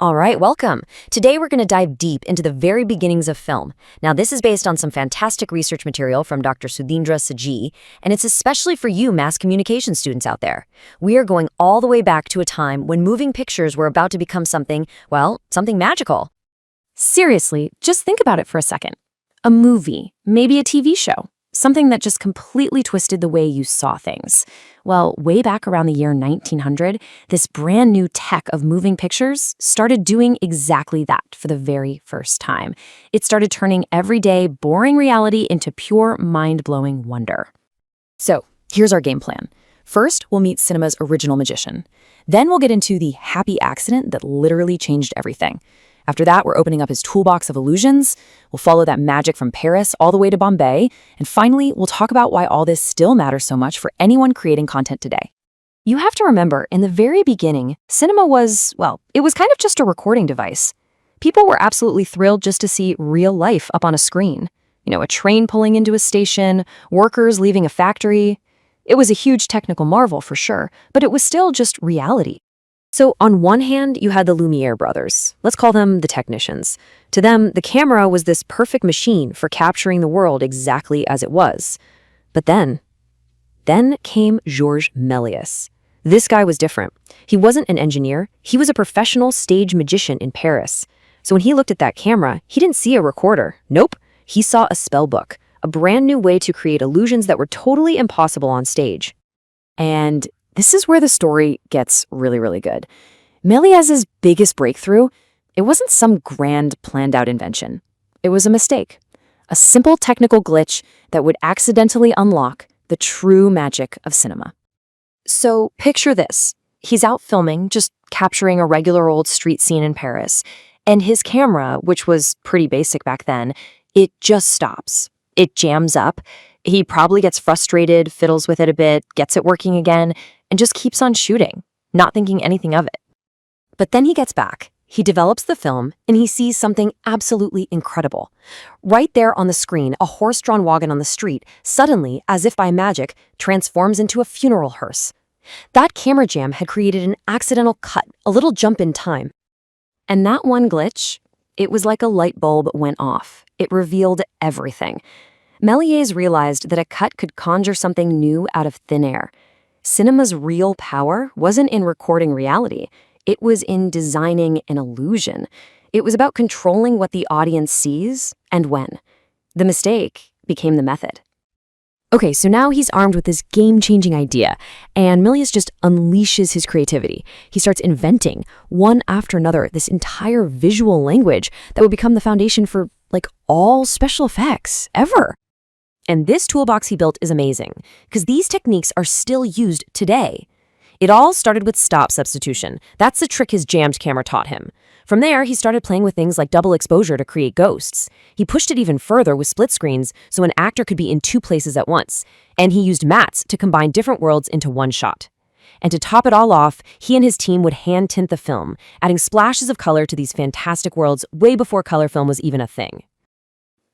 All right, welcome. Today we're going to dive deep into the very beginnings of film. Now, this is based on some fantastic research material from Dr. Sudheendra S G, and it's especially for you mass communication students out there. We are going all the way back to a time when moving pictures were about to become something, well, something magical. Seriously, just think about it for a second. A movie, maybe a TV show, something that just completely twisted the way you saw things. Well, way back around the year 1900, this brand new tech of moving pictures started doing exactly that for the very first time. It started turning everyday, boring reality into pure, mind-blowing wonder. So, here's our game plan. First, we'll meet cinema's original magician. Then we'll get into the happy accident that literally changed everything. After that, we're opening up his toolbox of illusions. We'll follow that magic from Paris all the way to Bombay. And finally, we'll talk about why all this still matters so much for anyone creating content today. You have to remember, in the very beginning, cinema was, well, it was kind of just a recording device. People were absolutely thrilled just to see real life up on a screen. You know, a train pulling into a station, workers leaving a factory. It was a huge technical marvel for sure, but it was still just reality. So on one hand, you had the Lumiere brothers. Let's call them the technicians. To them, the camera was this perfect machine for capturing the world exactly as it was. But then came Georges Méliès. This guy was different. He wasn't an engineer. He was a professional stage magician in Paris. So when he looked at that camera, he didn't see a recorder. Nope. He saw a spell book, a brand new way to create illusions that were totally impossible on stage. And this is where the story gets really, really good. Méliès's biggest breakthrough, it wasn't some grand planned-out invention. It was a mistake, a simple technical glitch that would accidentally unlock the true magic of cinema. So picture this. He's out filming, just capturing a regular old street scene in Paris, and his camera, which was pretty basic back then, it just stops. It jams up. He probably gets frustrated, fiddles with it a bit, gets it working again, and just keeps on shooting, not thinking anything of it. But then he gets back, he develops the film, and he sees something absolutely incredible. Right there on the screen, a horse-drawn wagon on the street suddenly, as if by magic, transforms into a funeral hearse. That camera jam had created an accidental cut, a little jump in time. And that one glitch, it was like a light bulb went off. It revealed everything. Méliès realized that a cut could conjure something new out of thin air. Cinema's real power wasn't in recording reality. It was in designing an illusion. It was about controlling what the audience sees and when. The mistake became the method. Okay, so now he's armed with this game-changing idea, and Méliès just unleashes his creativity. He starts inventing, one after another, this entire visual language that would become the foundation for, all special effects ever. And this toolbox he built is amazing, because these techniques are still used today. It all started with stop-substitution. That's the trick his jammed camera taught him. From there, he started playing with things like double exposure to create ghosts. He pushed it even further with split screens so an actor could be in two places at once. And he used mats to combine different worlds into one shot. And to top it all off, he and his team would hand tint the film, adding splashes of color to these fantastic worlds way before color film was even a thing.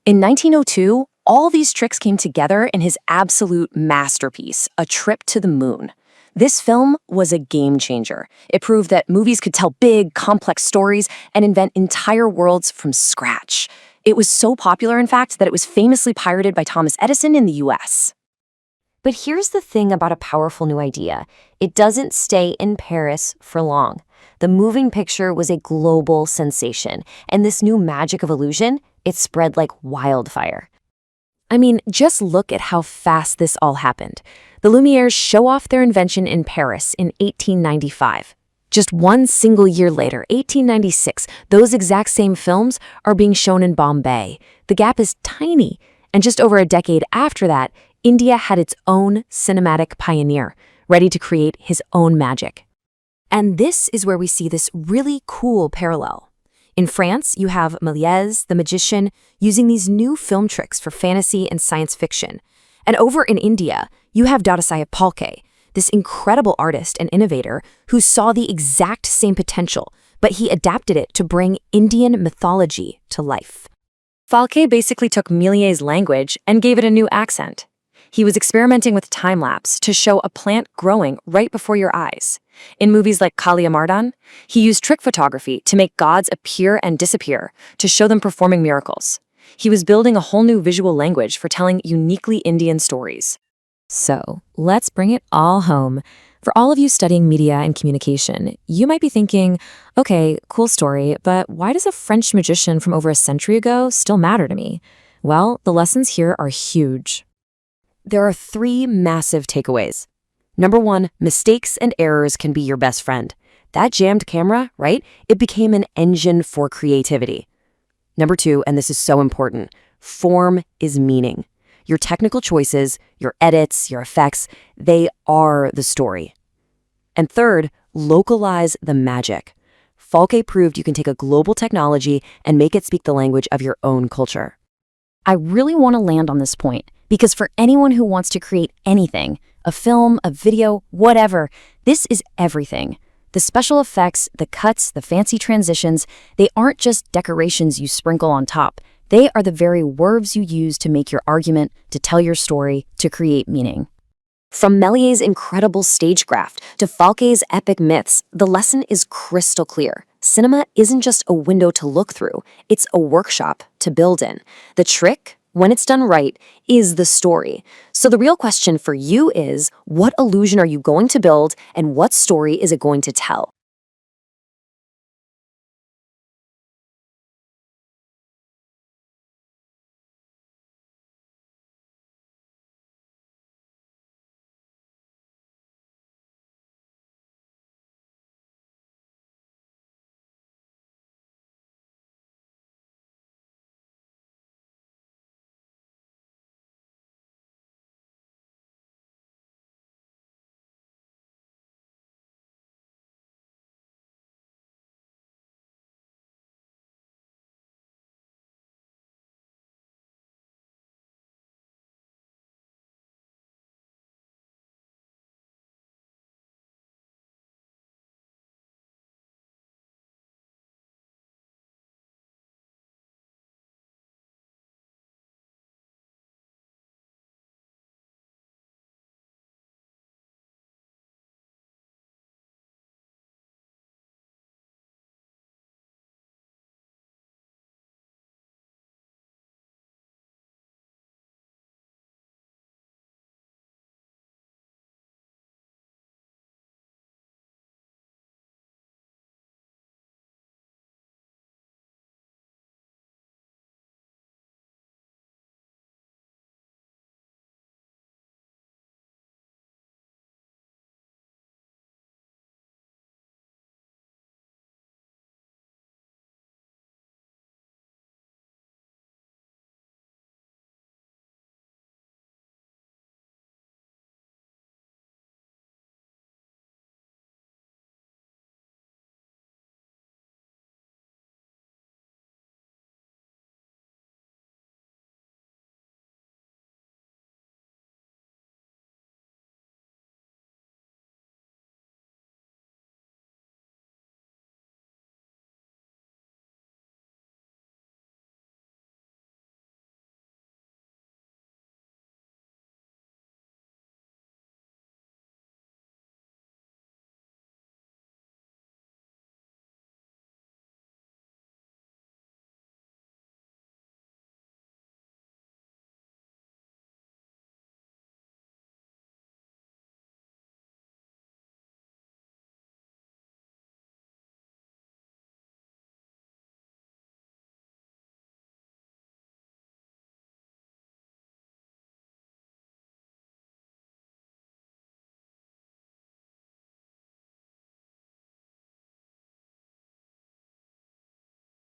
In 1902, all these tricks came together in his absolute masterpiece, A Trip to the Moon. This film was a game changer. It proved that movies could tell big, complex stories and invent entire worlds from scratch. It was so popular, in fact, that it was famously pirated by Thomas Edison in the US. But here's the thing about a powerful new idea. It doesn't stay in Paris for long. The moving picture was a global sensation, and this new magic of illusion, it spread like wildfire. I mean, just look at how fast this all happened. The Lumieres show off their invention in Paris in 1895. Just one single year later, 1896, those exact same films are being shown in Bombay. The gap is tiny. And just over a decade after that, India had its own cinematic pioneer, ready to create his own magic. And this is where we see this really cool parallel. In France, you have Méliès, the magician, using these new film tricks for fantasy and science fiction. And over in India, you have Dadasaheb Phalke, this incredible artist and innovator who saw the exact same potential, but he adapted it to bring Indian mythology to life. Phalke basically took Méliès' language and gave it a new accent. He was experimenting with time-lapse to show a plant growing right before your eyes. In movies like Kaliyamardan, he used trick photography to make gods appear and disappear, to show them performing miracles. He was building a whole new visual language for telling uniquely Indian stories. So, let's bring it all home. For all of you studying media and communication, you might be thinking, okay, cool story, but why does a French magician from over a century ago still matter to me? Well, the lessons here are huge. There are 3 massive takeaways. Number 1, mistakes and errors can be your best friend. That jammed camera, right? It became an engine for creativity. Number 2, and this is so important, form is meaning. Your technical choices, your edits, your effects, they are the story. And third, localize the magic. Phalke proved you can take a global technology and make it speak the language of your own culture. I really want to land on this point, because for anyone who wants to create anything, a film, a video, whatever, this is everything. The special effects, the cuts, the fancy transitions, they aren't just decorations you sprinkle on top. They are the very words you use to make your argument, to tell your story, to create meaning. From Méliès' incredible stagecraft to Phalke's epic myths, the lesson is crystal clear. Cinema isn't just a window to look through, it's a workshop to build in. The trick, when it's done right, is the story. So the real question for you is, what illusion are you going to build and what story is it going to tell?